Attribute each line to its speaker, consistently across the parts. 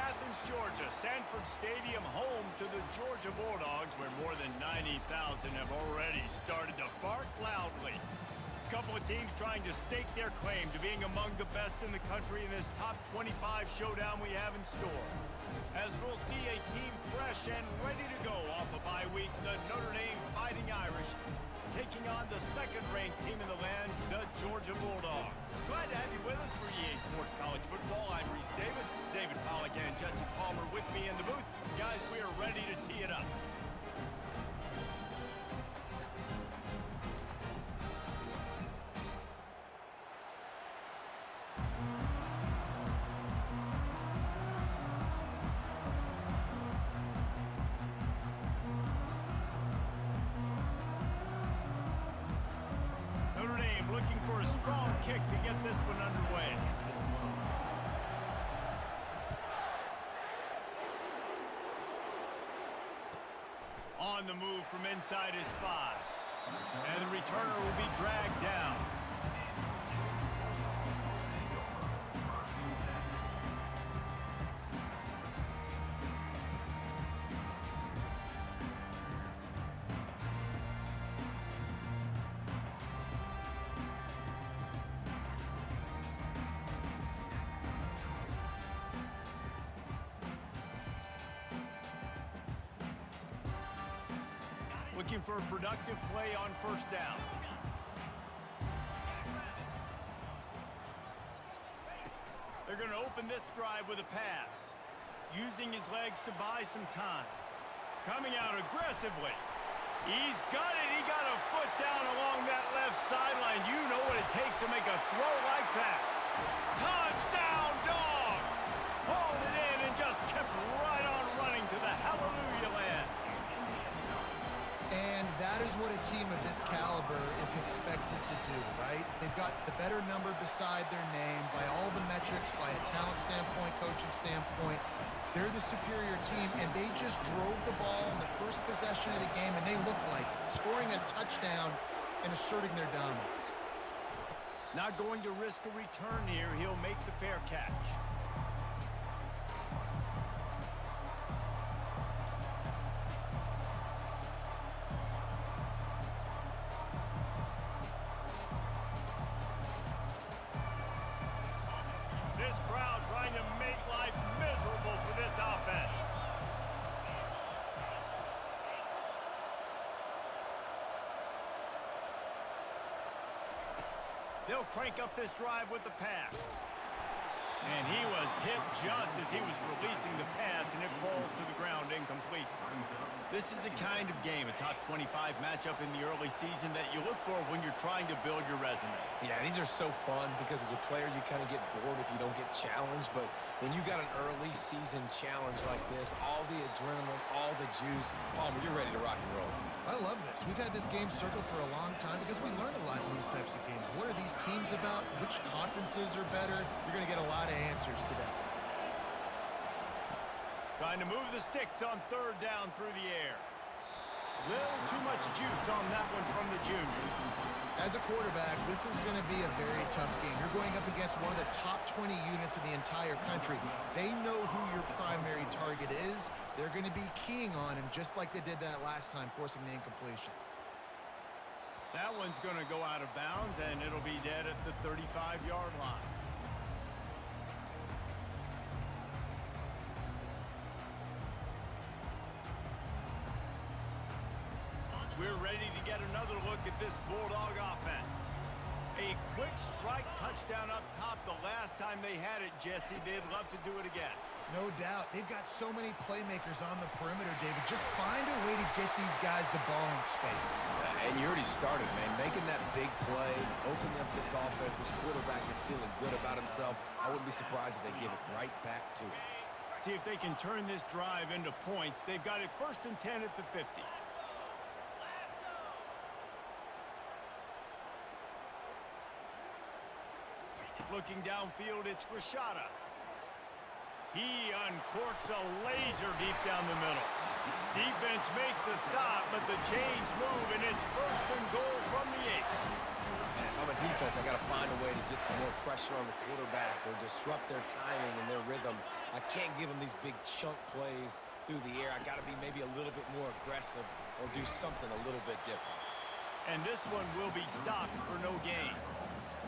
Speaker 1: Athens, Georgia, Sanford Stadium, home to the Georgia Bulldogs, where more than 90,000 have already started to bark loudly. A couple of teams trying to stake their claim to being among the best in the country in this top 25 showdown we have in store. As we'll see a team fresh and ready to go off a bye week, the Notre Dame Fighting Irish, taking on the second-ranked team in the land, the Georgia Bulldogs. Glad to have you with us for EA Sports College Football. I'm Reese Davis, David Pollack and Jesse Palmer with me in the booth. Guys, we are ready to tee it up. Looking for a strong kick to get this one underway. On the move from inside his 5. And the returner will be dragged down. Looking for a productive play on first down. They're going to open this drive with a pass, using his legs to buy some time. Coming out aggressively. He's got it. He got a foot down along that left sideline. You know what it takes to make a throw like that. Touchdown, Dogs! Hauled it in and just kept right on running to the hallelujah land.
Speaker 2: And that is what a team of this caliber is expected to do, right? They've got the better number beside their name by all the metrics, by a talent standpoint, coaching standpoint. They're the superior team, and they just drove the ball in the first possession of the game, and they look like scoring a touchdown and asserting their dominance.
Speaker 1: Not going to risk a return here. He'll make the fair catch. This crowd trying to make life miserable for this offense. They'll crank up this drive with the pass. And he was hit just as he was releasing the pass, and it falls to the ground incomplete. This is the kind of game, a top 25 matchup in the early season, that you look for when you're trying to build your resume.
Speaker 3: Yeah, these are so fun because as a player, you kind of get bored if you don't get challenged. But when you got an early season challenge like this, all the adrenaline, all the juice, Palmer, you're ready to rock and roll.
Speaker 2: I love this. We've had this game circled for a long time because we learn a lot in these types of games. What are these teams about? Which conferences are better? You're going to get a lot of answers today.
Speaker 1: Trying to move the sticks on third down through the air. Little too much juice on that one from the junior.
Speaker 2: As a quarterback, this is going to be a very tough game. You're going up against one of the top 20 units in the entire country. They know who your primary target is. They're going to be keying on him just like they did that last time, forcing the incompletion.
Speaker 1: That one's going to go out of bounds, and it'll be dead at the 35-yard line. We're ready to get another look at this Bulldog offense. A quick strike touchdown up top the last time they had it, Jesse. They'd love to do it again.
Speaker 2: No doubt. They've got so many playmakers on the perimeter, David. Just find a way to get these guys the ball in space.
Speaker 3: And you already started, man. Making that big play, opening up this offense. This quarterback is feeling good about himself. I wouldn't be surprised if they give it right back to him.
Speaker 1: See if they can turn this drive into points. They've got it 1st and 10 at the 50. Looking downfield, it's Rashada. He uncorks a laser deep down the middle. Defense makes a stop, but the chains move, and it's 1st and goal from the 8.
Speaker 3: If I'm a defense, I got to got to find a way to get some more pressure on the quarterback or disrupt their timing and their rhythm. I can't give them these big chunk plays through the air. I got to be maybe a little bit more aggressive or do something a little bit different.
Speaker 1: And this one will be stopped for no gain.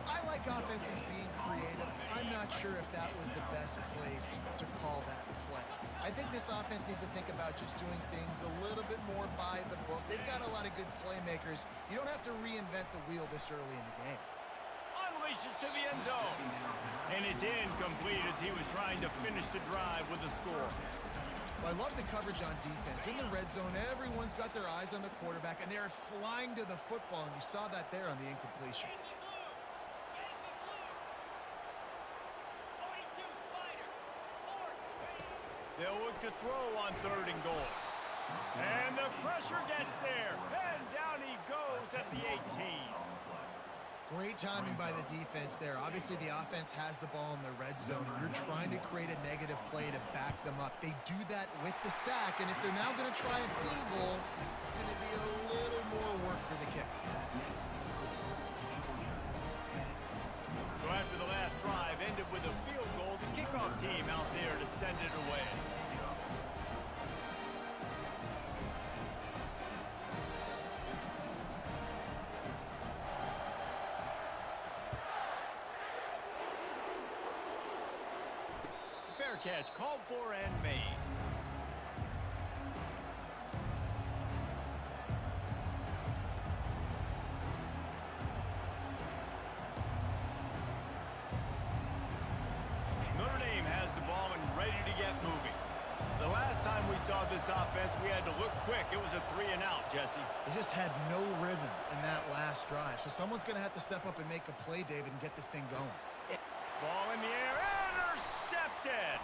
Speaker 2: I like offenses being creative. I'm not sure if that was the best place to call that play. I think this offense needs to think about just doing things a little bit more by the book. They've got a lot of good playmakers. You don't have to reinvent the wheel this early in the game.
Speaker 1: Unleashes to the end zone. And it's incomplete as he was trying to finish the drive with a score.
Speaker 2: Well, I love the coverage on defense. In the red zone, everyone's got their eyes on the quarterback, and they're flying to the football, and you saw that there on the incompletion.
Speaker 1: They'll look to throw on 3rd and goal. And the pressure gets there. And down he goes at the 18.
Speaker 2: Great timing by the defense there. Obviously, the offense has the ball in the red zone, and you're trying to create a negative play to back them up. They do that with the sack, and if they're now going to try a field goal, it's going to be a little more work for the kicker.
Speaker 1: So after the last drive ended with a field goal, the kickoff team out there to send it away. Fair catch called for and made. Notre Dame has the ball and ready to get moving. The last time we saw this offense, we had to look quick. It was a 3-and-out, Jesse.
Speaker 2: They just had no rhythm in that last drive, so someone's going to have to step up and make a play, David, and get this thing going.
Speaker 1: Ball in the air, intercepted!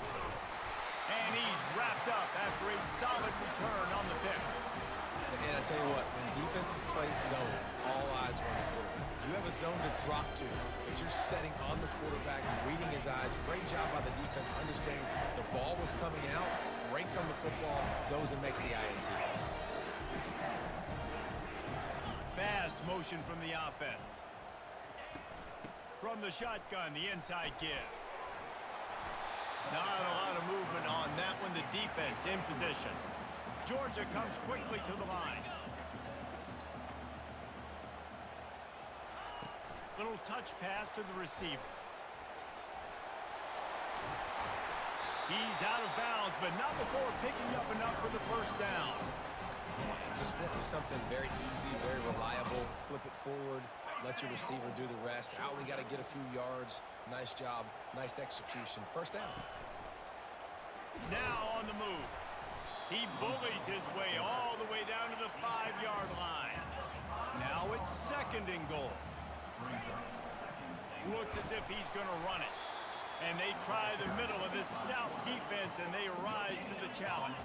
Speaker 1: And he's wrapped up after a solid return on the pick.
Speaker 3: And I tell you what, when defenses play zone, all eyes are on the quarterback. You have a zone to drop to, but you're setting on the quarterback, reading his eyes. Great job by the defense, understanding the ball was coming out, breaks on the football, goes and makes the INT.
Speaker 1: Fast motion from the offense. From the shotgun, the inside give. Not a lot of movement on that one. The defense in position. Georgia comes quickly to the line. Little touch pass to the receiver. He's out of bounds, but not before picking up enough for the first down.
Speaker 3: Just went with something very easy, very reliable. Flip it forward, let your receiver do the rest. Only got to get a few yards. Nice job, nice execution. First down.
Speaker 1: Now on the move. He bullies his way all the way down to the 5-yard line. Now it's 2nd and goal. Looks as if he's going to run it. And they try the middle of this stout defense, and they rise to the challenge.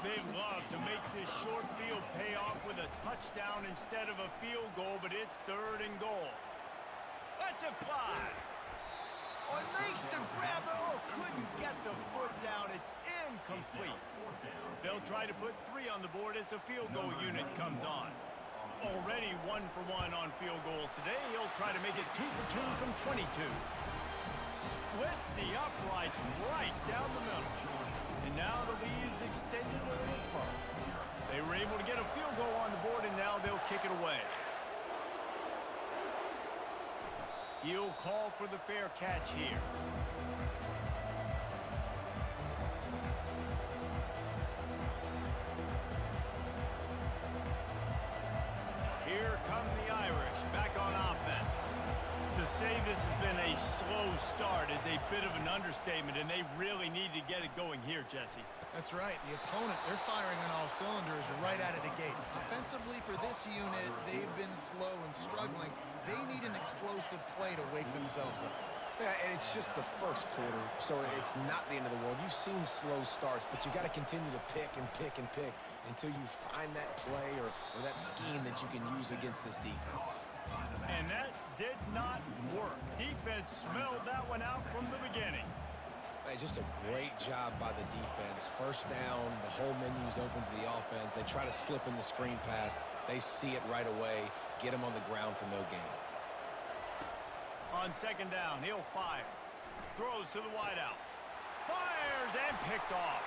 Speaker 1: They love to make this short field pay off with a touchdown instead of a field goal, but it's 3rd and goal. Let's it fly. Oh, it makes the grab. Oh, couldn't get the foot down. It's incomplete. They'll try to put 3 on the board as the field goal unit comes on. Already 1 for 1 on field goals today. He'll try to make it 2 for 2 from 22. Splits the uprights right down the middle. And now the lead is extended a little further. They were able to get a field goal on the board, and now they'll kick it away. He'll call for the fair catch here. Here come the Irish back on offense. To say this has been a slow start is a bit of an understatement, and they really need to get it going here, Jesse.
Speaker 2: That's right. The opponent, they're firing on all cylinders right out of the gate. Offensively for this unit, they've been slow and struggling. They need an explosive play to wake themselves up.
Speaker 3: Yeah, and it's just the first quarter, so it's not the end of the world. You've seen slow starts, but you got to continue to pick and pick and pick until you find that play or that scheme that you can use against this defense.
Speaker 1: And that did not work. Defense smelled that one out from the beginning.
Speaker 3: Hey, just a great job by the defense. First down, the whole menu's open to the offense. They try to slip in the screen pass. They see it right away, get them on the ground for no gain.
Speaker 1: On second down, he'll fire. Throws to the wideout. Fires and picked off.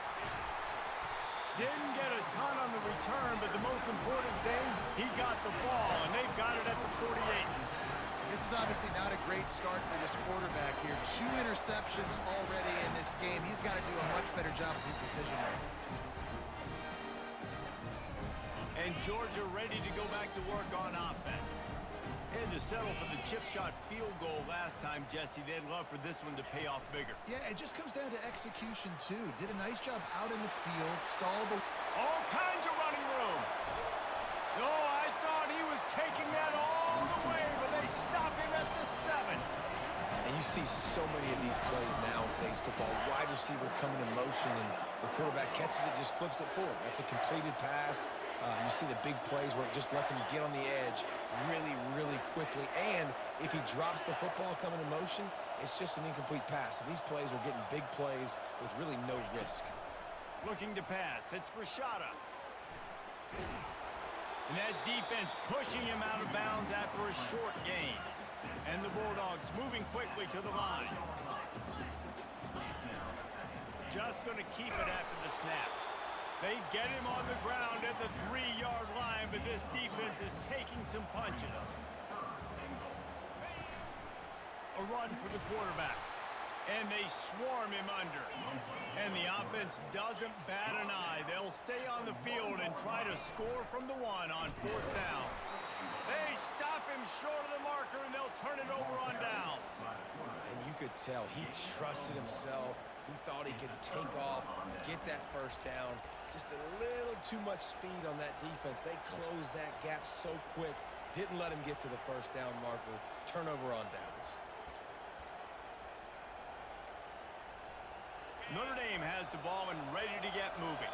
Speaker 1: Didn't get a ton on the return, but the most important thing, he got the ball, and they've got it at the 48.
Speaker 2: This is obviously not a great start for this quarterback here. 2 interceptions already in this game. He's got to do a much better job with his decision making.
Speaker 1: And Georgia ready to go back to work on offense. Had to settle for the chip shot field goal last time, Jesse. They'd love for this one to pay off bigger.
Speaker 2: Yeah, it just comes down to execution, too. Did a nice job out in the field, stalled the...
Speaker 1: All kinds of running room. No, I thought he was taking that all the way, but they stop him at the 7.
Speaker 3: And you see so many of these plays now in today's football. Wide receiver coming in motion, and the quarterback catches it, just flips it forward. That's a completed pass. You see the big plays where it just lets him get on the edge really, really quickly. And if he drops the football coming in motion, it's just an incomplete pass. So these plays are getting big plays with really no risk.
Speaker 1: Looking to pass. It's Rashada. And that defense pushing him out of bounds after a short gain. And the Bulldogs moving quickly to the line. Just going to keep it after the snap. They get him on the ground at the 3-yard line, but this defense is taking some punches. A run for the quarterback. And they swarm him under. And the offense doesn't bat an eye. They'll stay on the field and try to score from the 1 on 4th down. They stop him short of the marker, and they'll turn it over on downs.
Speaker 3: And you could tell he trusted himself. He thought he could take off, get that first down. Just a little too much speed on that defense. They closed that gap so quick. Didn't let him get to the first down marker. Turnover on downs.
Speaker 1: Notre Dame has the ball and ready to get moving.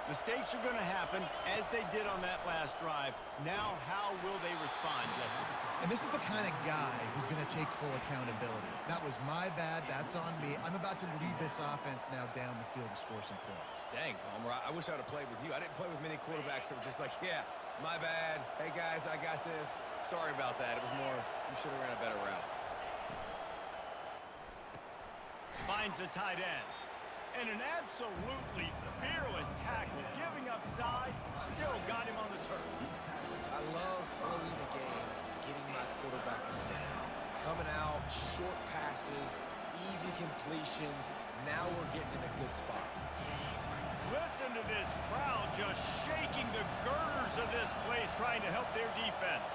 Speaker 1: Mistakes are going to happen, as they did on that last drive. Now, how will they respond, Jesse?
Speaker 2: And this is the kind of guy who's going to take full accountability. That was my bad. That's on me. I'm about to lead this offense now down the field and score some points.
Speaker 3: Dang, Palmer, I wish I would have played with you. I didn't play with many quarterbacks that were just like, yeah, my bad. Hey, guys, I got this. Sorry about that. It was more, you should have ran a better route.
Speaker 1: Finds the tight end. And an absolutely fearless tackle, giving up size, still got him on the turf.
Speaker 3: I love early in the game getting my quarterback in there. Coming out, short passes, easy completions. Now we're getting in a good spot.
Speaker 1: Listen to this crowd just shaking the girders of this place, trying to help their defense.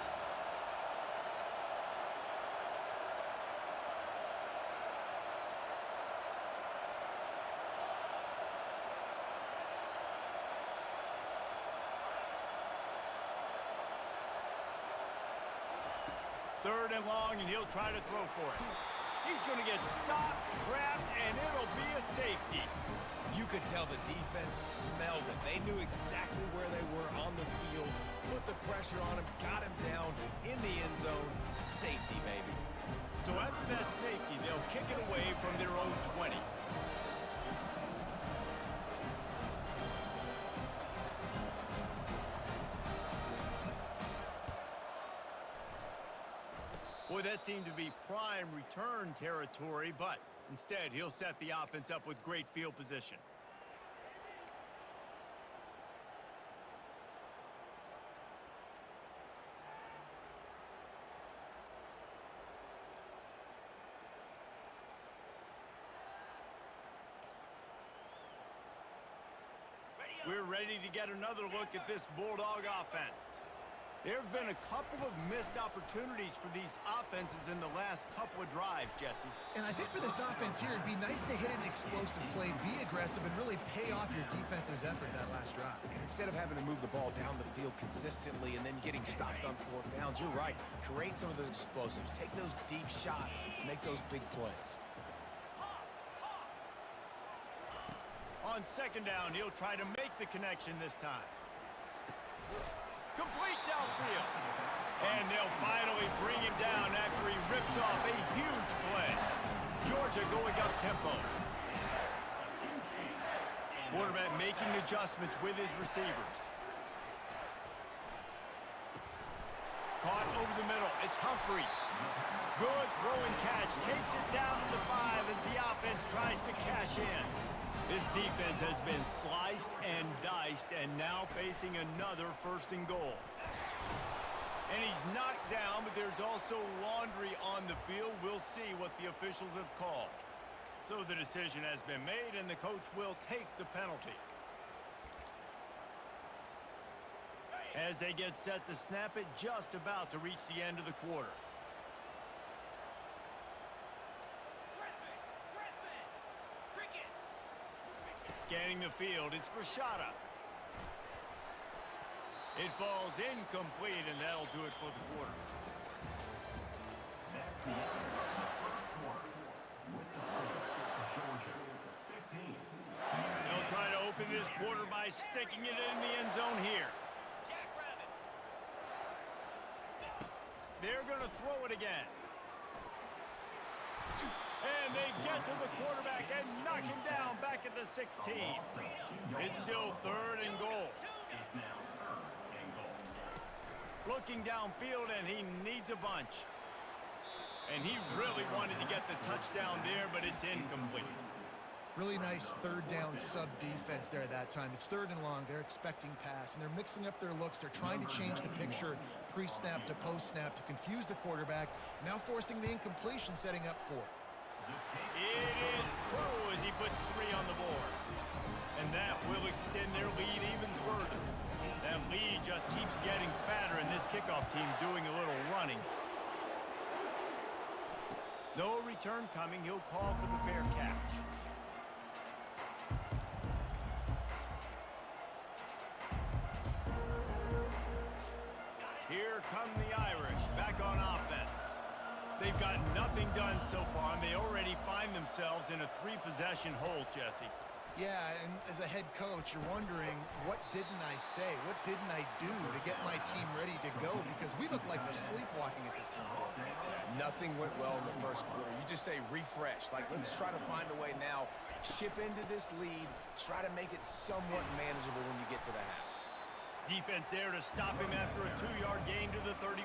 Speaker 1: Third and long, and he'll try to throw for it. He's going to get stopped, trapped, and it'll be a safety.
Speaker 3: You could tell the defense smelled it. They knew exactly where they were on the field, put the pressure on him, got him down in the end zone. Safety, baby.
Speaker 1: So after that safety, they'll kick it away from their own 20. Boy, that seemed to be prime return territory, but instead he'll set the offense up with great field position. We're ready to get another look at this Bulldog offense. There have been a couple of missed opportunities for these offenses in the last couple of drives, Jesse.
Speaker 2: And I think for this offense here, it'd be nice to hit an explosive play, be aggressive, and really pay off your defense's effort that last drive.
Speaker 3: And instead of having to move the ball down the field consistently and then getting stopped on 4th downs, you're right. Create some of those explosives. Take those deep shots. Make those big plays.
Speaker 1: On second down, he'll try to make the connection this time. Complete downfield. And they'll finally bring him down after he rips off a huge play. Georgia going up tempo. Quarterback making adjustments with his receivers. Caught over the middle. It's Humphries. Good throw and catch. Takes it down to the 5 as the offense tries to cash in. This defense has been sliced and diced and now facing another 1st and goal. And he's knocked down, but there's also laundry on the field. We'll see what the officials have called. So the decision has been made, and the coach will take the penalty. As they get set to snap it, just about to reach the end of the quarter. Scanning the field, it's Rashada. It falls incomplete, and that'll do it for the quarter. They'll try to open this quarter by sticking it in the end zone here. They're going to throw it again. And they get to the quarterback and knock him down back at the 16. It's still 3rd and goal. Looking downfield, and he needs a bunch. And he really wanted to get the touchdown there, but it's incomplete.
Speaker 2: Really nice 3rd down sub defense there that time. It's 3rd and long. They're expecting pass, and they're mixing up their looks. They're trying to change the picture pre-snap to post-snap to confuse the quarterback, now forcing the incompletion, setting up 4th.
Speaker 1: It is true as he puts 3 on the board. And that will extend their lead even further. That lead just keeps getting fatter, and this kickoff team doing a little running. No return coming. He'll call for the fair catch. Here come the Irish back on offense. They've got nothing done so far, and they already find themselves in a 3-possession hole, Jesse.
Speaker 2: Yeah, and as a head coach, you're wondering, what didn't I say? What didn't I do to get my team ready to go? Because we look like we're sleepwalking at this point.
Speaker 3: Nothing went well in the 1st quarter. You just say refresh. Like, let's try to find a way now. Chip into this lead. Try to make it somewhat manageable when you get to the half.
Speaker 1: Defense there to stop him after a 2-yard gain to the 31.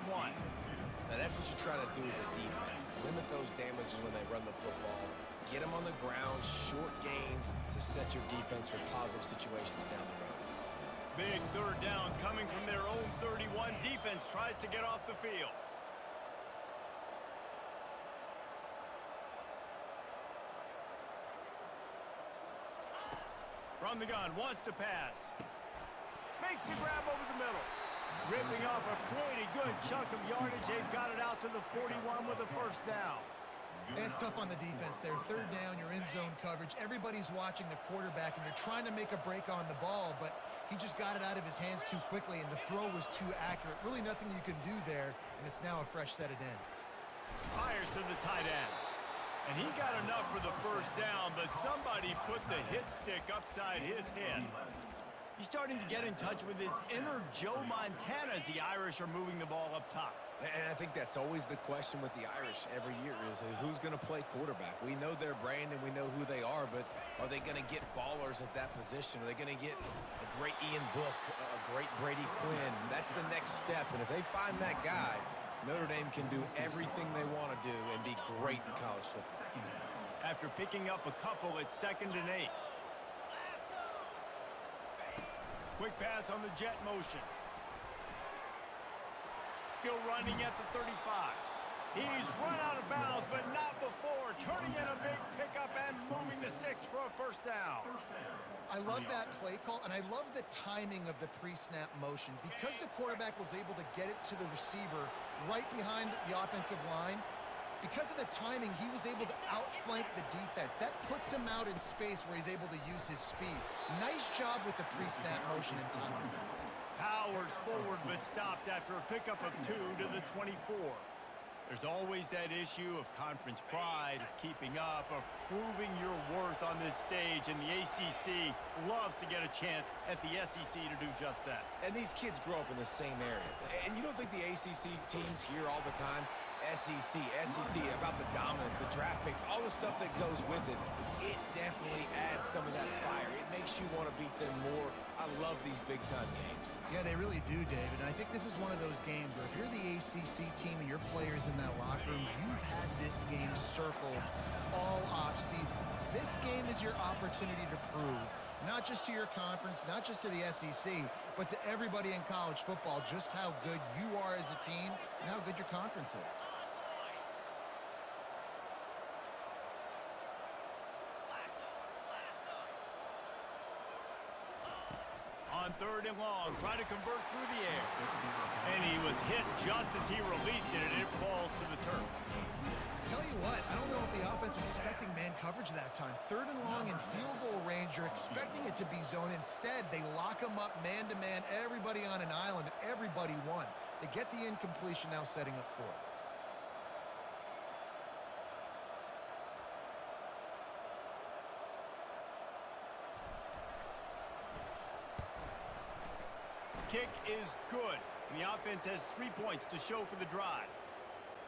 Speaker 3: Now, that's what you try to do as a defense. Limit those damages when they run the football. Get them on the ground, short gains to set your defense for positive situations down the road.
Speaker 1: Big 3rd down coming from their own 31. Defense tries to get off the field. From the gun, wants to pass. Makes the grab over the middle. Ripping off a pretty good chunk of yardage. They've got it out to the 41 with a 1st down.
Speaker 2: And it's tough on the defense there. 3rd down, you're in zone coverage. Everybody's watching the quarterback, and you're trying to make a break on the ball, but he just got it out of his hands too quickly, and the throw was too accurate. Really nothing you can do there, and it's now a fresh set of downs.
Speaker 1: Fires to the tight end. And he got enough for the 1st down, but somebody put the hit stick upside his head. He's starting to get in touch with his inner Joe Montana as the Irish are moving the ball up top.
Speaker 3: And I think that's always the question with the Irish every year is who's going to play quarterback. We know their brand and we know who they are, but are they going to get ballers at that position? Are they going to get a great Ian Book, a great Brady Quinn? That's the next step, and if they find that guy, Notre Dame can do everything they want to do and be great in college football.
Speaker 1: After picking up a couple, it's 2nd and 8. Quick pass on the jet motion. Still running at the 35. He's run out of bounds, but not before. Turning in a big pickup and moving the sticks for a 1st down.
Speaker 2: I love that play call, and I love the timing of the pre-snap motion. Because the quarterback was able to get it to the receiver right behind the offensive line, because of the timing, he was able to outflank the defense. That puts him out in space where he's able to use his speed. Nice job with the pre-snap motion and timing.
Speaker 1: Powers forward, but stopped after a pickup of 2 to the 24. There's always that issue of conference pride, of keeping up, of proving your worth on this stage, and the ACC loves to get a chance at the SEC to do just that.
Speaker 3: And these kids grow up in the same area. And you don't think the ACC teams hear all the time, SEC, about the dominance, the draft picks, all the stuff that goes with it. It definitely adds some of that fire. It makes you want to beat them more. I love these big-time games.
Speaker 2: Yeah, they really do, David. And I think this is one of those games where if you're the ACC, SEC team and your players in that locker room, you've had this game circled all offseason. This game is your opportunity to prove, not just to your conference, not just to the SEC, but to everybody in college football, just how good you are as a team and how good your conference is.
Speaker 1: On 3rd and long, trying to convert through the air. And he was hit just as he released it, and it falls to the turf.
Speaker 2: Tell you what, I don't know if the offense was expecting man coverage that time. 3rd and long in field goal range, you're expecting it to be zone. Instead, they lock them up man-to-man, everybody on an island, everybody won. They get the incompletion, now setting up 4th.
Speaker 1: Kick is good. The offense has 3 points to show for the drive.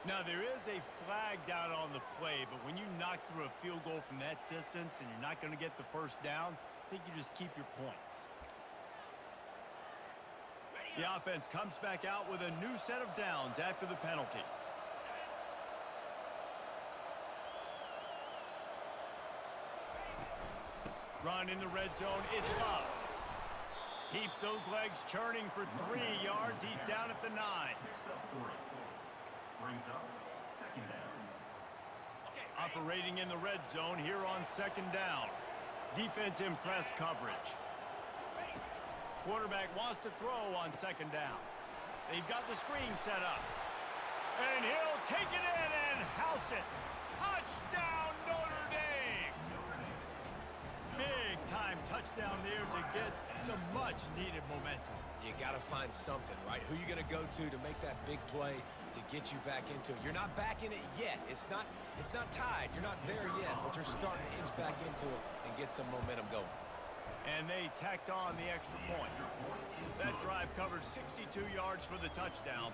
Speaker 1: Now, there is a flag down on the play, but when you knock through a field goal from that distance and you're not going to get the first down, I think you just keep your points. The offense comes back out with a new set of downs after the penalty. Run in the red zone, it's Love. Keeps those legs churning for 3 yards. He's down at the 9.
Speaker 4: Brings up 2nd down.
Speaker 1: Operating in the red zone here on 2nd down. Defense in press coverage. Quarterback wants to throw on 2nd down. They've got the screen set up. And he'll take it in and house it. Touchdown, Notre Dame! Big time touchdown there to get some much needed momentum.
Speaker 3: You got to find something, right? Who you going to go to make that big play to get you back into it? You're not back in it yet. It's not tied. You're not there yet, but you're starting to inch back into it and get some momentum going.
Speaker 1: And they tacked on the extra point. That drive covered 62 yards for the touchdown.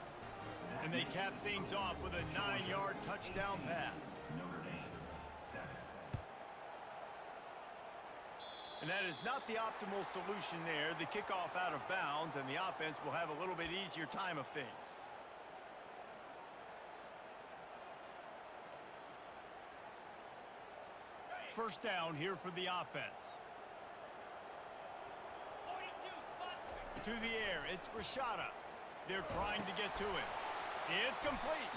Speaker 1: And they capped things off with a 9-yard touchdown pass.
Speaker 4: Notre Dame 7.
Speaker 1: And that is not the optimal solution there. The kickoff out of bounds, and the offense will have a little bit easier time of things. First down here for the offense. To the air, it's Rashada. They're trying to get to it. It's complete.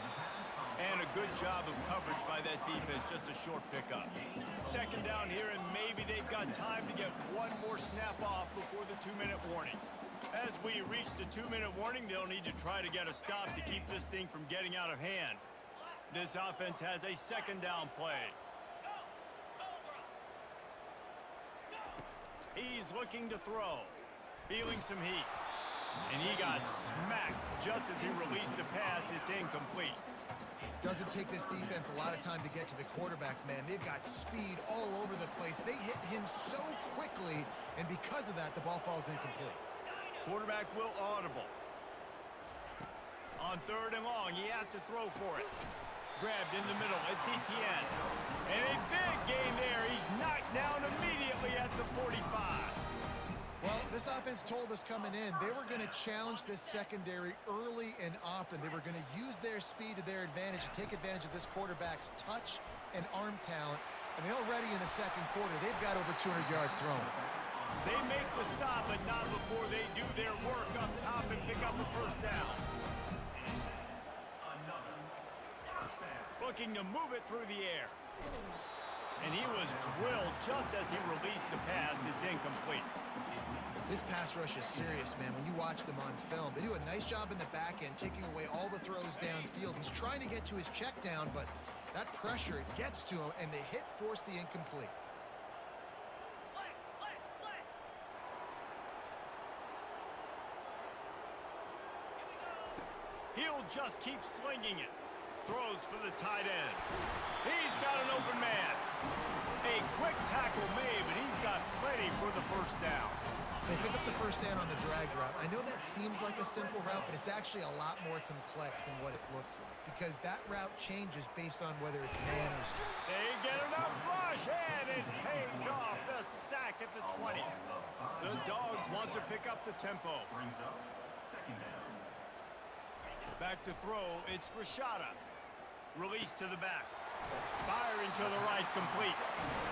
Speaker 1: And a good job of coverage by that defense, just a short pickup. 2nd down here, and maybe they've got time to get one more snap off before the 2-minute warning. As we reach the 2-minute warning, they'll need to try to get a stop to keep this thing from getting out of hand. This offense has a 2nd down play. He's looking to throw, feeling some heat. And he got smacked just as he released the pass. It's incomplete.
Speaker 2: Doesn't take this defense a lot of time to get to the quarterback, man. They've got speed all over the place. They hit him so quickly, and because of that, the ball falls incomplete.
Speaker 1: Quarterback will audible. On 3rd and long, he has to throw for it. Grabbed in the middle, it's Etienne. And a big gain there. He's knocked down immediately at the 45.
Speaker 2: Well, this offense told us coming in they were going to challenge this secondary early and often. They were going to use their speed to their advantage and take advantage of this quarterback's touch and arm talent. And already in the 2nd quarter, they've got over 200 yards thrown.
Speaker 1: They make the stop, but not before they do their work up top and pick up a 1st down. Looking to move it through the air. And he was drilled just as he released the pass. It's incomplete.
Speaker 2: This pass rush is serious, man. When you watch them on film, they do a nice job in the back end, taking away all the throws downfield. He's trying to get to his check down, but that pressure, it gets to him, and they force the incomplete.
Speaker 1: He'll just keep slinging it. Throws for the tight end. He's got an open man. A quick tackle made, but he's got plenty for the 1st down.
Speaker 2: They pick up the 1st down on the drag route. I know that seems like a simple route, but it's actually a lot more complex than what it looks like, because that route changes based on whether it's man or straight.
Speaker 1: They get enough rush, and it pays off. The sack at the 20. The Dogs want to pick up the tempo.
Speaker 4: Brings up 2nd down.
Speaker 1: Back to throw, it's Rashada. Release to the back. Firing to the right, complete.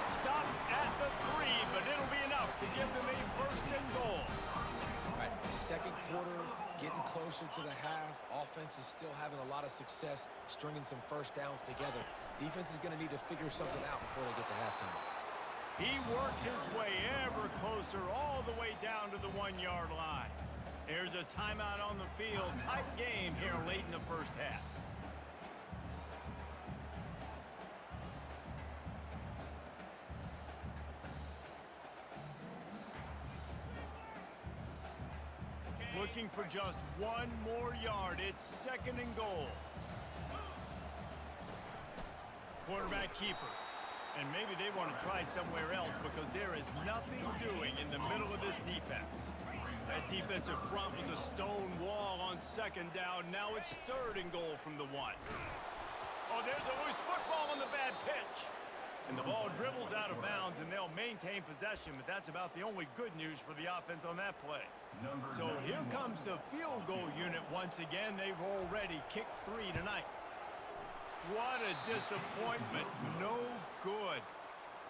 Speaker 1: Stopped at the 3, but it'll be enough to give them a first and goal.
Speaker 3: All right, second quarter, getting closer to the half. Offense is still having a lot of success stringing some first downs together. Defense is going to need to figure something out before they get to halftime.
Speaker 1: He works his way ever closer all the way down to the 1-yard line. There's a timeout on the field. Tight game here late in the first half. Looking for just one more yard. It's second and goal. Quarterback keeper. And maybe they want to try somewhere else because there is nothing doing in the middle of this defense. That defensive front was a stone wall on second down. Now it's third and goal from the 1. Oh, there's a loose football on the bad pitch. And the ball dribbles out of bounds, and they'll maintain possession, but that's about the only good news for the offense on that play. So here comes the field goal unit once again. They've already kicked 3 tonight. What a disappointment. No good.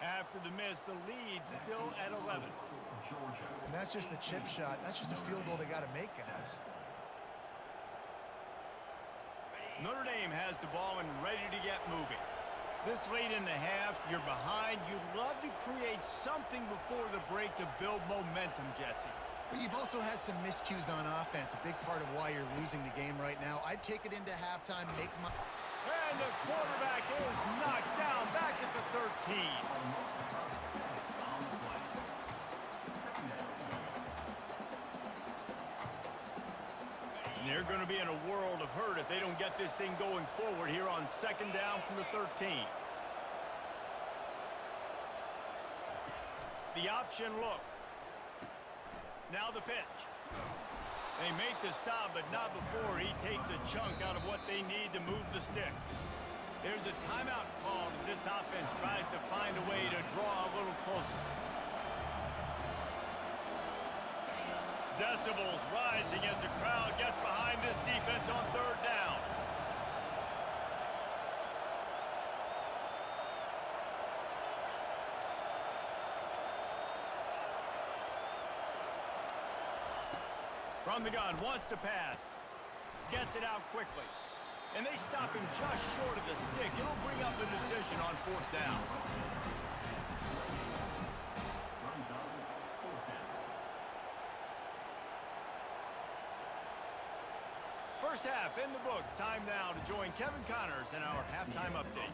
Speaker 1: After the miss, the lead still at 11.
Speaker 2: And that's just the chip shot. That's just a field goal they got to make, guys.
Speaker 1: Notre Dame has the ball and ready to get moving. This late in the half, you're behind. You'd love to create something before the break to build momentum, Jesse.
Speaker 2: But you've also had some miscues on offense, a big part of why you're losing the game right now. I'd take it into halftime, make my...
Speaker 1: And the quarterback is knocked down back at the 13. And they're going to be in a world of hurt if they don't get this thing going forward here on second down from the 13. The option look. Now the pitch. They make the stop, but not before he takes a chunk out of what they need to move the sticks. There's a timeout called as this offense tries to find a way to draw a little closer. Decibels rising as the crowd gets behind this defense on third down. From the gun, wants to pass. Gets it out quickly. And they stop him just short of the stick. It'll bring up the decision on fourth down. First half in the books. Time now to join Kevin Connors in our halftime update.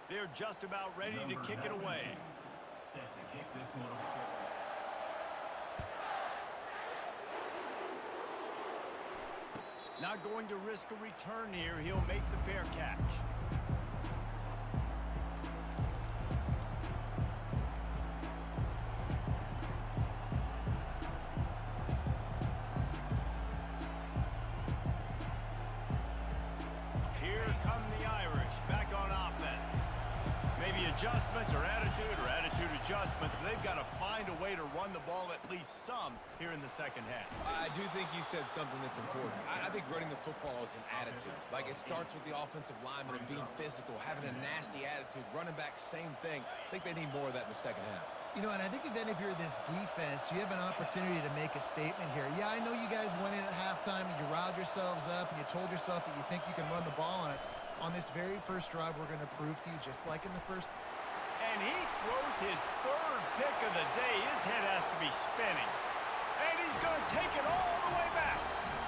Speaker 1: They're just about ready to kick it away.
Speaker 4: Set to kick this one away.
Speaker 1: Not going to risk a return here. He'll make the fair catch. Here come the Irish back on offense. Maybe adjustments or attitude adjustments, but they've got to find a way to run the ball at least some here in the second half.
Speaker 3: I do think you said something that's important. I think running the football is an attitude. Like, it starts with the offensive lineman and being physical, having a nasty attitude. Running back, same thing. I think they need more of that in the second half.
Speaker 2: You know, and I think then if you're this defense, you have an opportunity to make a statement here. Yeah, I know you guys went in at halftime and you riled yourselves up and you told yourself that you think you can run the ball on us. On this very first drive, we're going to prove to you, just like in the first...
Speaker 1: And he throws his third pick of the day. His head has to be spinning. And he's going to take it all the way back.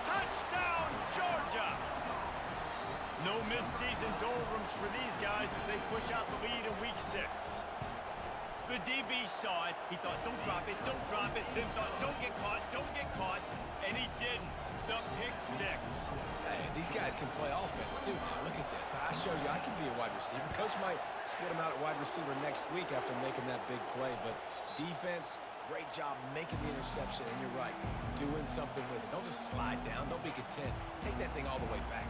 Speaker 1: Touchdown, Georgia! No midseason doldrums for these guys as they push out the lead in week 6. The DB saw it. He thought, don't drop it, don't drop it. Then thought, don't get caught, and he didn't. The pick 6.
Speaker 3: Hey, these guys can play offense, too. Now, look at this. I show you I can be a wide receiver. Coach might split him out at wide receiver next week after making that big play. But defense, great job making the interception. And you're right, doing something with it. Don't just slide down. Don't be content. Take that thing all the way back.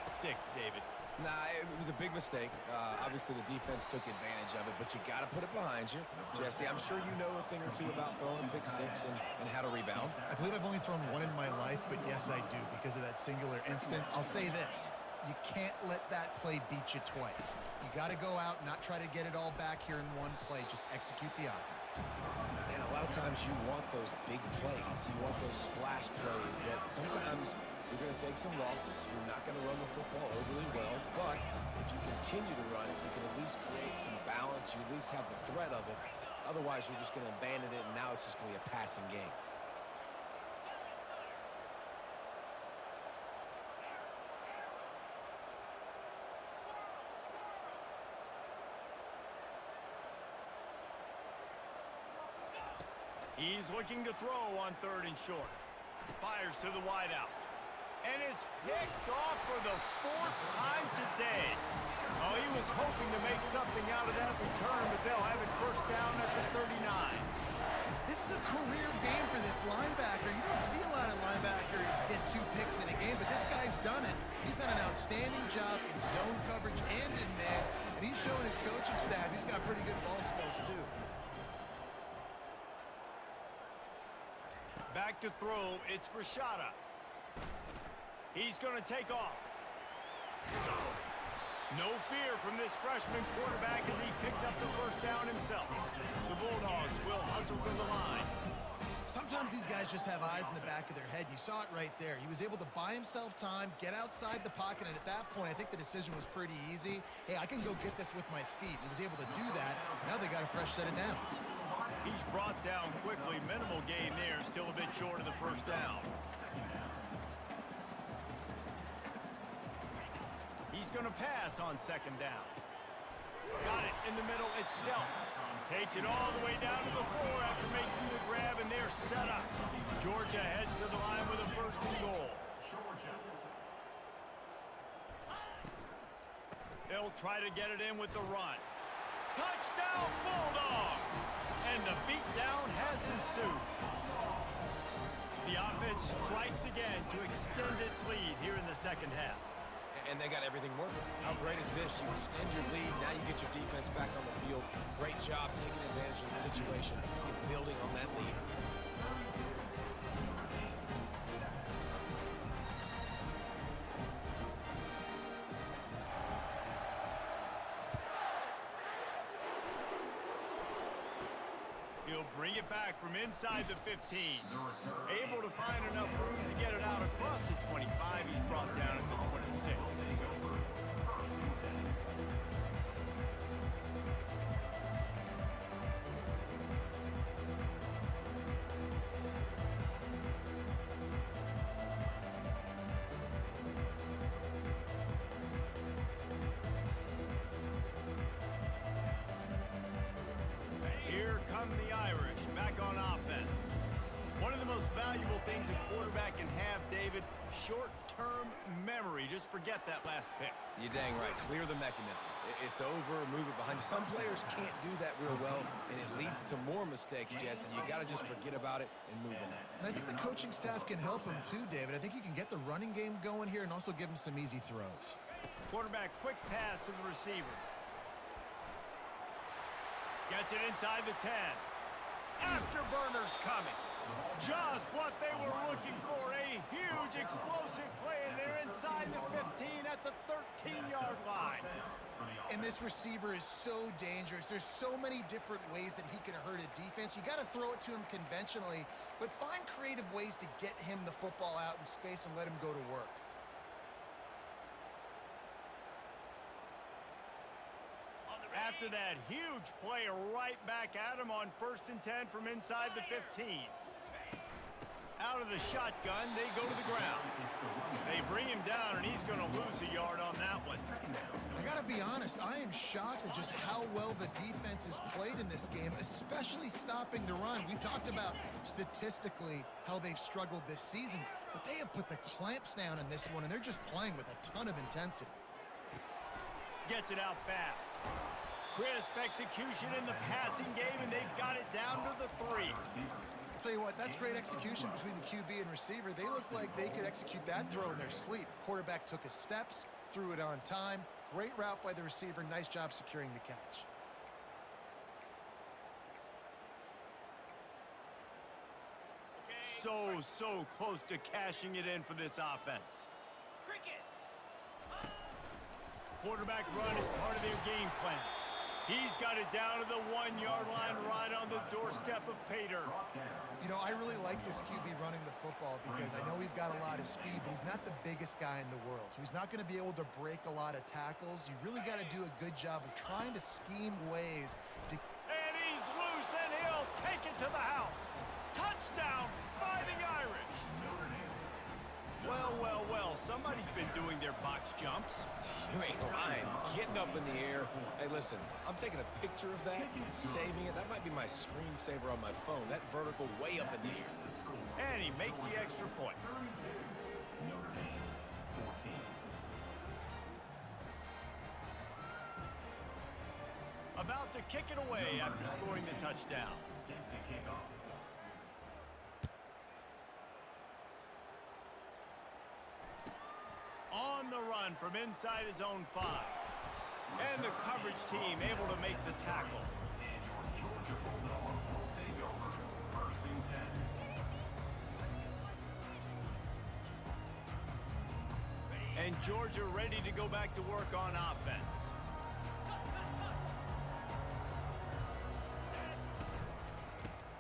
Speaker 1: pick six, David.
Speaker 3: Nah, it was a big mistake. Obviously, the defense took advantage of it, but you got to put it behind you. Jesse, I'm sure you know a thing or two about throwing pick six and how to rebound.
Speaker 2: I believe I've only thrown one in my life, but yes, I do because of that singular instance. I'll say this. You can't let that play beat you twice. You got to go out and not try to get it all back here in one play. Just execute the offense.
Speaker 3: And a lot of times you want those big plays. You want those splash plays, but sometimes you're going to take some losses. You're not going to run the football overly well, but if you continue to run it, you can at least create some balance. You at least have the threat of it. Otherwise, you're just going to abandon it, and now it's just going to be a passing game.
Speaker 1: He's looking to throw on 3rd and short. Fires to the wideout. And it's picked off for the 4th time today. Oh, he was hoping to make something out of that return, but they'll have it first down at the 39.
Speaker 2: This is a career game for this linebacker. You don't see a lot of linebackers get 2 picks in a game, but this guy's done it. He's done an outstanding job in zone coverage and in man, and he's showing his coaching staff he's got pretty good ball skills, too.
Speaker 1: Back to throw, it's Rashada. He's going to take off. No fear from this freshman quarterback as he picks up the first down himself. The Bulldogs will hustle to the line.
Speaker 2: Sometimes these guys just have eyes in the back of their head. You saw it right there. He was able to buy himself time, get outside the pocket, and at that point, I think the decision was pretty easy. Hey, I can go get this with my feet. He was able to do that. Now they got a fresh set of downs.
Speaker 1: He's brought down quickly. Minimal gain there. Still a bit short of the first down. He's going to pass on 2nd down. Got it in the middle. It's dealt. Takes it all the way down to the floor after making the grab, and they're set up. Georgia heads to the line with a 1st and goal. They'll try to get it in with the run. Touchdown, Bulldogs! And the beatdown has ensued. The offense strikes again to extend its lead here in the 2nd half.
Speaker 3: And they got everything working. How great is this? You extend your lead. Now you get your defense back on the field. Great job taking advantage of the situation and building on that lead.
Speaker 1: He'll bring it back from inside the 15. Able to find enough room to get it out across the 25. He's brought down at the 26. Here come the Irish back on offense. One of the most valuable things a quarterback can have, David, short-term memory. Just forget that last pick.
Speaker 3: You're dang right. Clear the mechanism. It's over. Move it behind you. Some players can't do that real well, and it leads to more mistakes, Jesse. You got to just forget about it and move on.
Speaker 2: And I think the coaching staff can help him too, David. I think you can get the running game going here and also give him some easy throws.
Speaker 1: Quarterback quick pass to the receiver. Gets it inside the 10. Afterburners coming. Just what they were looking for. A huge explosive play, and they're inside the 15 at the 13-yard line.
Speaker 2: And this receiver is so dangerous. There's so many different ways that he can hurt a defense. You got to throw it to him conventionally, but find creative ways to get him the football out in space and let him go to work.
Speaker 1: After that huge play, right back at him on 1st and 10 from inside the 15. Out of the shotgun, they go to the ground. They bring him down, and he's going to lose a yard on that one.
Speaker 2: I got to be honest, I am shocked at just how well the defense has played in this game, especially stopping the run. We talked about statistically how they've struggled this season, but they have put the clamps down in this one, and they're just playing with a ton of intensity.
Speaker 1: Gets it out fast. Crisp execution in the passing game, and they've got it down to the 3.
Speaker 2: tell you what, that's great execution between the QB and receiver. They look like they could execute that throw in their sleep. Quarterback took his steps, threw it on time. Great route by the receiver. Nice job securing the catch.
Speaker 1: So close to cashing it in for this offense. Quarterback run is part of their game plan. He's got it down to the 1-yard line right on the doorstep of pay dirt.
Speaker 2: You know, I really like this QB running the football because I know he's got a lot of speed, but he's not the biggest guy in the world. So he's not going to be able to break a lot of tackles. You really got to do a good job of trying to scheme ways to...
Speaker 1: And he's loose, and he'll take it to the house. Touchdown, Fighting Irish. Well, somebody's been doing their box jumps.
Speaker 3: You ain't lying. Getting up in the air. Hey, listen, I'm taking a picture of that, saving it. That might be my screensaver on my phone. That vertical way up in the air.
Speaker 1: And he makes the extra point.
Speaker 4: Notre Dame, 14.
Speaker 1: About to kick it away after scoring the touchdown.
Speaker 4: Set to kick off.
Speaker 1: On the run from inside his own 5. And the coverage team able to make the tackle.
Speaker 4: And your Georgia Bulldogs will take over. First and 10.
Speaker 1: And Georgia ready to go back to work on offense.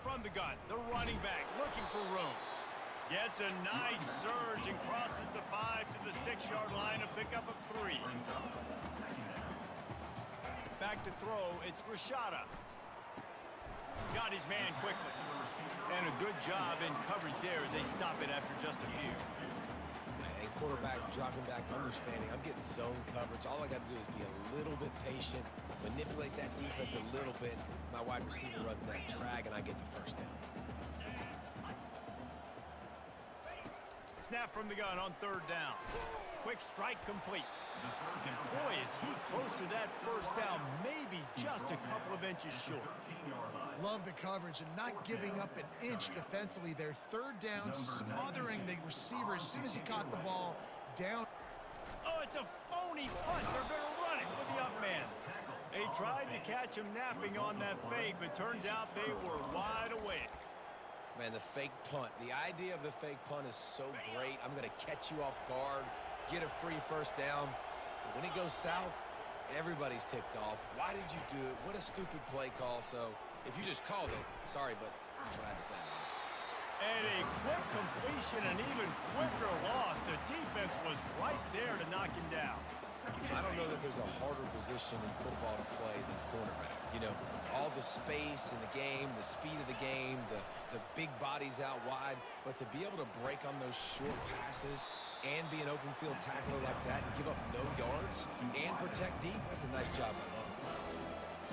Speaker 1: From the gun, the running back looking for room. Gets a nice surge and crosses the 5 to the 6-yard line to pick up a 3. Back to throw, it's Rashada. Got his man quickly. And a good job in coverage there as they stop it after just a few.
Speaker 3: And quarterback dropping back, understanding I'm getting zone coverage. All I got to do is be a little bit patient, manipulate that defense a little bit. My wide receiver runs that drag, and I get the first down.
Speaker 1: Snap from the gun on 3rd down. Quick strike complete. And boy, is he close to that first down, maybe just a couple of inches short.
Speaker 2: Love the coverage and not giving up an inch defensively there. 3rd down, smothering the receiver as soon as he caught the ball down.
Speaker 1: Oh, it's a phony punt. They're going to run it with the up man. They tried to catch him napping on that fake, but turns out they were wide awake.
Speaker 3: Man, the fake punt. The idea of the fake punt is so great. I'm going to catch you off guard, get a free first down. But when it goes south, everybody's ticked off. Why did you do it? What a stupid play call. So if you just called it, sorry, but that's what I had to say about it.
Speaker 1: And a quick completion, an even quicker loss. The defense was right there to knock him down.
Speaker 3: I don't know that there's a harder position in football to play than cornerback. You know, all the space in the game, the speed of the game, the big bodies out wide. But to be able to break on those short passes and be an open field tackler like that and give up no yards and protect deep, that's a nice job by them.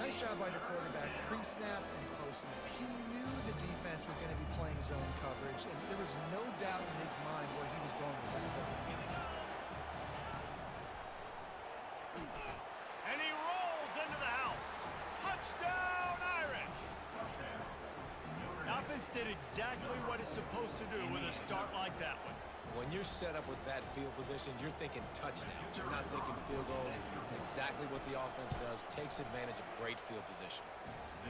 Speaker 2: Nice job by the quarterback, pre-snap and post-snap. He knew the defense was going to be playing zone coverage, and there was no doubt in his mind where he was going with that football.
Speaker 1: And he rolls into the house. Touchdown, Irish! Offense did exactly what it's supposed to do with a start like that one.
Speaker 3: When you're set up with that field position, you're thinking touchdowns. You're not thinking field goals. It's exactly what the offense does. Takes advantage of great field position.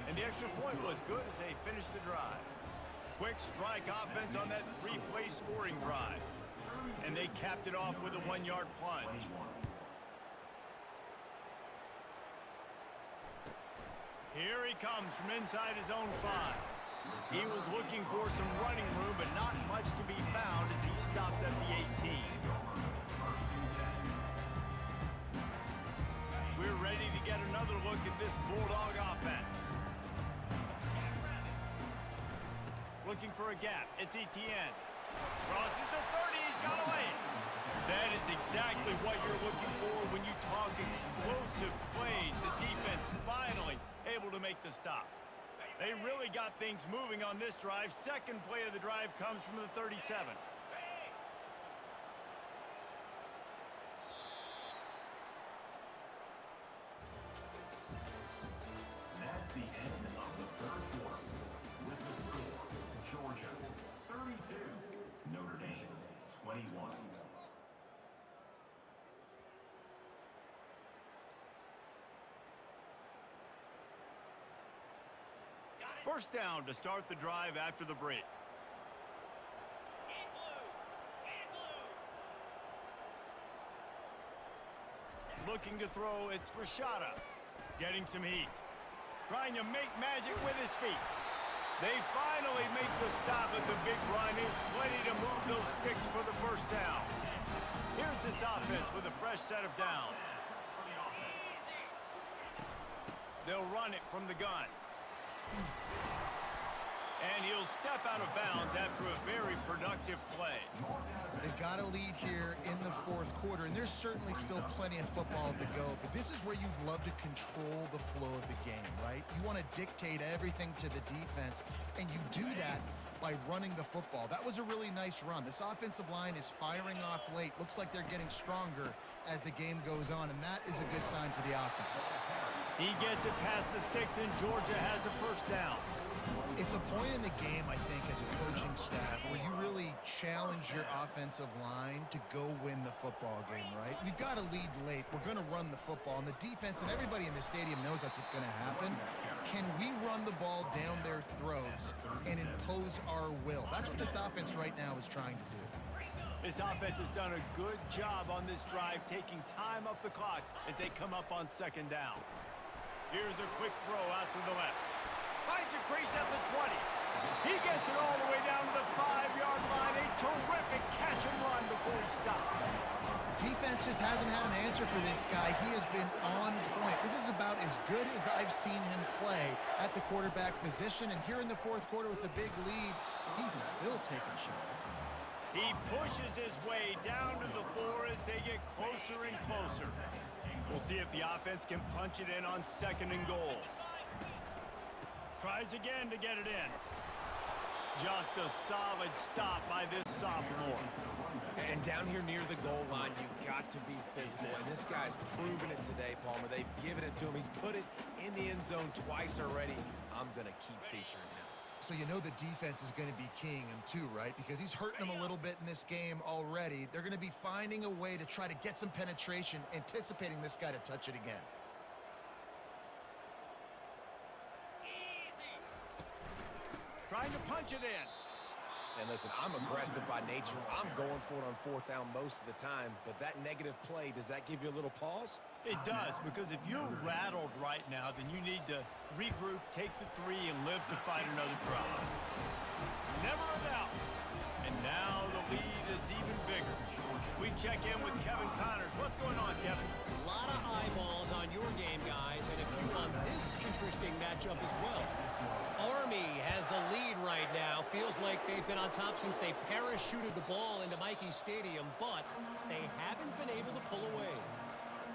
Speaker 1: And the extra point was good as they finished the drive. Quick strike offense on that 3-play scoring drive. And they capped it off with a 1-yard plunge. Here he comes from inside his own 5. He was looking for some running room, but not much to be found as he stopped at the 18. We're ready to get another look at this Bulldog offense. Looking for a gap. It's Etienne. Crosses the 30. He's got away. That is exactly what you're looking for when you talk explosive plays. The defense finally able to make the stop. They really got things moving on this drive. Second play of the drive comes from the 37.
Speaker 4: That's the end of the third quarter. With the score, Georgia
Speaker 1: First down to start the drive after the break. Looking to throw, it's Rashada. Getting some heat. Trying to make magic with his feet. They finally make the stop at the big run. Is plenty to move those sticks for the first down. Here's this offense with a fresh set of downs. They'll run it from the gun. And he'll step out of bounds after a very productive play.
Speaker 2: They've got a lead here in the fourth quarter, and there's certainly still plenty of football to go, but this is where you'd love to control the flow of the game, right? You want to dictate everything to the defense, and you do that by running the football. That was a really nice run. This offensive line is firing off late. Looks like they're getting stronger as the game goes on, and that is a good sign for the offense.
Speaker 1: He gets it past the sticks, and Georgia has a first down.
Speaker 2: It's a point in the game, I think, as a coaching staff, where you really challenge your offensive line to go win the football game, right? We've got to lead late. We're going to run the football, and the defense and everybody in the stadium knows that's what's going to happen. Can we run the ball down their throats and impose our will? That's what this offense right now is trying to do.
Speaker 1: This offense has done a good job on this drive, taking time off the clock as they come up on second down. Here's a quick throw out to the left. Finds a crease at the 20. He gets it all the way down to the 5-yard line. A terrific catch and run before he stopped.
Speaker 2: Defense just hasn't had an answer for this guy. He has been on point. This is about as good as I've seen him play at the quarterback position. And here in the fourth quarter with a big lead, he's still taking shots.
Speaker 1: He pushes his way down to the floor as they get closer and closer. We'll see if the offense can punch it in on second and goal. Tries again to get it in. Just a solid stop by this sophomore.
Speaker 3: And down here near the goal line, you've got to be physical. And this guy's proven it today, Palmer. They've given it to him. He's put it in the end zone twice already. I'm going to keep featuring him.
Speaker 2: So you know the defense is going to be keying him too, right? Because he's hurting them a little bit in this game already. They're going to be finding a way to try to get some penetration, anticipating this guy to touch it again.
Speaker 1: Trying to punch it in.
Speaker 3: And listen, I'm aggressive by nature. I'm going for it on fourth down most of the time. But that negative play, does that give you a little pause?
Speaker 1: It does, because if you're rattled right now, then you need to regroup, take the 3, and live to fight another drive. Never a doubt. And now the lead is even bigger. We check in with Kevin Connors. What's going on, Kevin?
Speaker 5: A lot of eyeballs on your game, guys, and a few on this interesting matchup as well. Army has the lead right now. Feels like they've been on top since they parachuted the ball into Michie Stadium, but they haven't been able to pull away.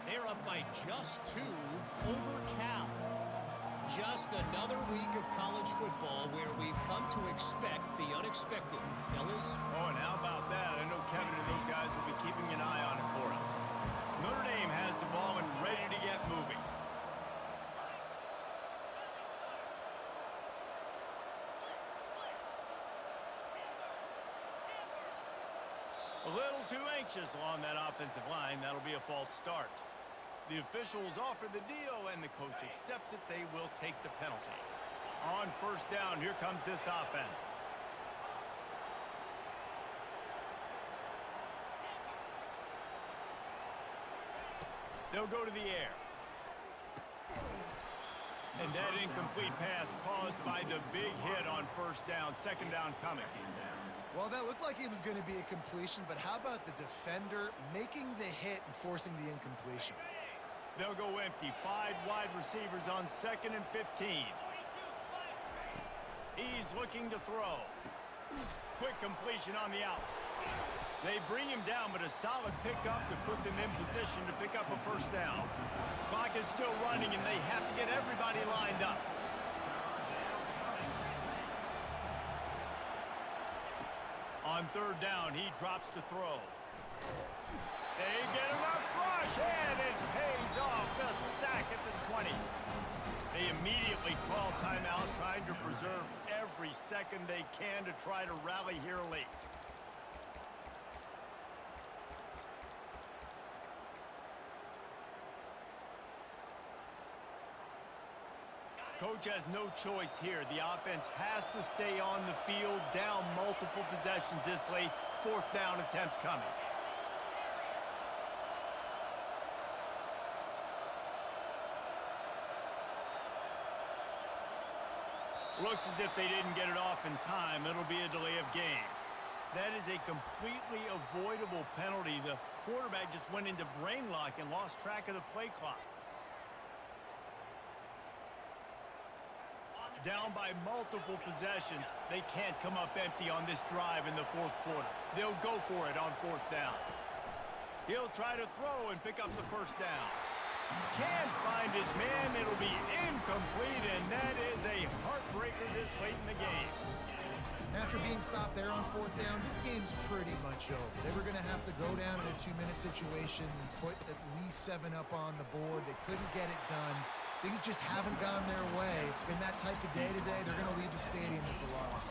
Speaker 5: They're up by just 2 over Cal. Just another week of college football where we've come to expect the unexpected. Fellas?
Speaker 1: Oh, and how about that? I know Kevin and those guys will be keeping an eye on it for us. Notre Dame has the ball and ready to get moving. A little too anxious along that offensive line. That'll be a false start. The officials offer the deal, and the coach accepts it. They will take the penalty. On first down, here comes this offense. They'll go to the air. And that incomplete pass caused by the big hit on first down. Second down coming.
Speaker 2: Well, that looked like it was going to be a completion, but how about the defender making the hit and forcing the incompletion?
Speaker 1: They'll go empty. 5 wide receivers on second and 15. He's looking to throw. Quick completion on the out. They bring him down, but a solid pickup to put them in position to pick up a first down. Clock is still running, and they have to get everybody lined up. On third down, he drops to throw. They get enough rush, and it pays off. The sack at the 20. They immediately call timeout, trying to preserve every second they can to try to rally here late. coach has no choice here. The offense has to stay on the field, down multiple possessions this late. Fourth down attempt coming. Looks as if they didn't get it off in time. It'll be a delay of game. That is a completely avoidable penalty. The quarterback just went into brain lock and lost track of the play clock. Down by multiple possessions. They can't come up empty on this drive in the fourth quarter. They'll go for it on fourth down. He'll try to throw and pick up the first down. Can't find his man. It'll be incomplete, and that is a heartbreaker this late in the game.
Speaker 2: After being stopped there on fourth down, this game's pretty much over. They were going to have to go down in a 2-minute situation and put at least 7 up on the board. They couldn't get it done. Things just haven't gone their way. It's been that type of day today. They're going to leave the stadium with the loss.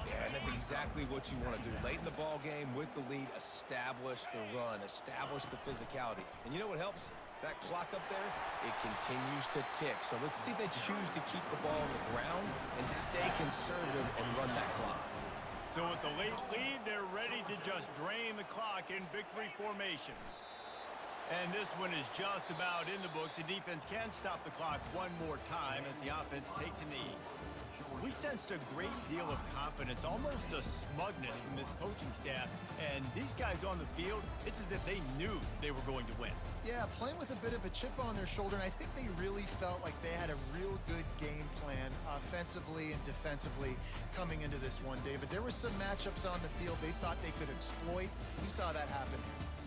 Speaker 3: Yeah, and that's exactly what you want to do. Late in the ball game with the lead, establish the run, establish the physicality. And you know what helps? That clock up there, it continues to tick. So let's see if they choose to keep the ball on the ground and stay conservative and run that clock.
Speaker 1: So with the late lead, they're ready to just drain the clock in victory formation. And this one is just about in the books. The defense can stop the clock one more time as the offense takes a knee. We sensed a great deal of confidence, almost a smugness from this coaching staff. And these guys on the field, it's as if they knew they were going to win.
Speaker 2: Yeah, playing with a bit of a chip on their shoulder, and I think they really felt like they had a real good game plan offensively and defensively coming into this one, David. There were some matchups on the field they thought they could exploit. We saw that happen.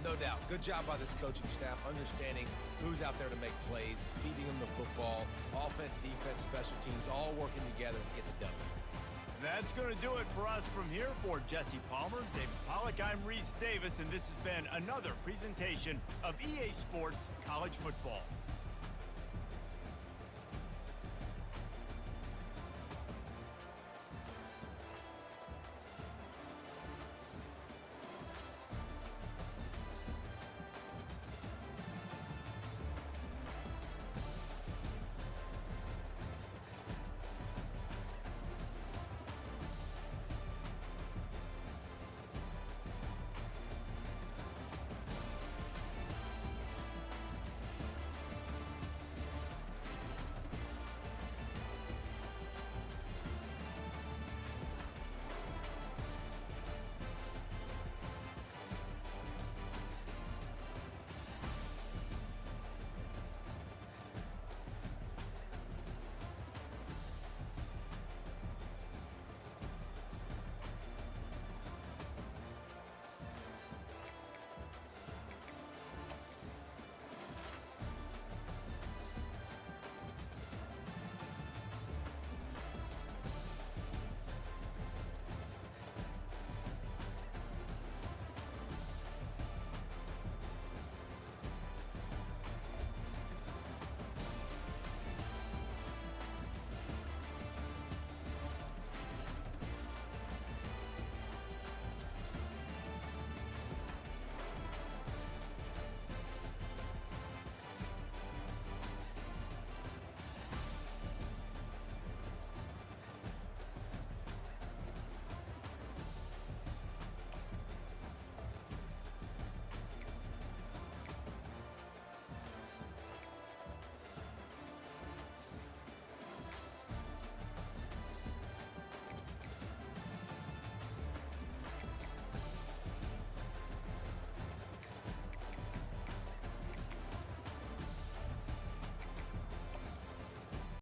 Speaker 3: No doubt. Good job by this coaching staff, understanding who's out there to make plays, feeding them the football, offense, defense, special teams, all working together to get the W.
Speaker 1: And that's going to do it for us from here. For Jesse Palmer, David Pollack, I'm Reese Davis, and this has been another presentation of EA Sports College Football.